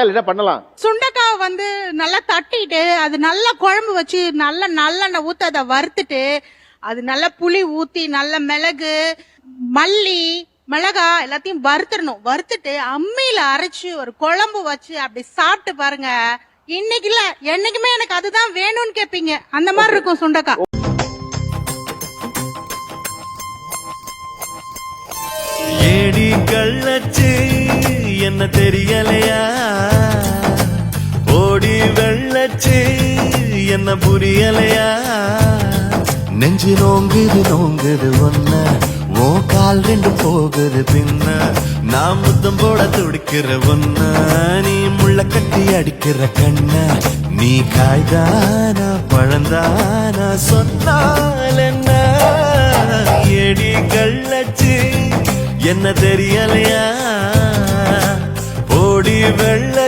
என்ன பண்ணலாம்? சுண்டைக்காய் வந்து நல்லா தட்டிட்டு அது நல்லா குழம்பு வச்சு நல்லா நல்லெண்ணெய் ஊத்தி அதை வறுத்துட்டு அது நல்லா புளி ஊத்தி நல்ல மிளகு மல்லி மிளகா எல்லாத்தையும் வறுத்துடணும். வறுத்துட்டு அம்மியில அரைச்சு ஒரு குழம்பு வச்சு அப்படி சாப்பிட்டு பாருங்க. இன்னைக்கு இல்ல என்னைக்குமே எனக்கு அதுதான் வேணும்னு கேப்பீங்க. அந்த மாதிரி இருக்கும் சுண்டைக்காய். ஏடி கள்ளச்சு என்ன தெரியலையா, ஓடி வெள்ளச்சு என்ன புரியலையா, நெஞ்சு நோங்குது ஒன்ன ஓ கால் ரெண்டு போகுது பின்ன, நான் முத்தம் போட துடிக்கிற ஒன்ன நீ முள்ள கட்டி அடிக்கிற கண்ண, நீ காய்தானா பழந்தானா சொன்னால் என்ன, ஏடி கள்ளச்சு என்ன தெரியலையா, ஓடி வெள்ள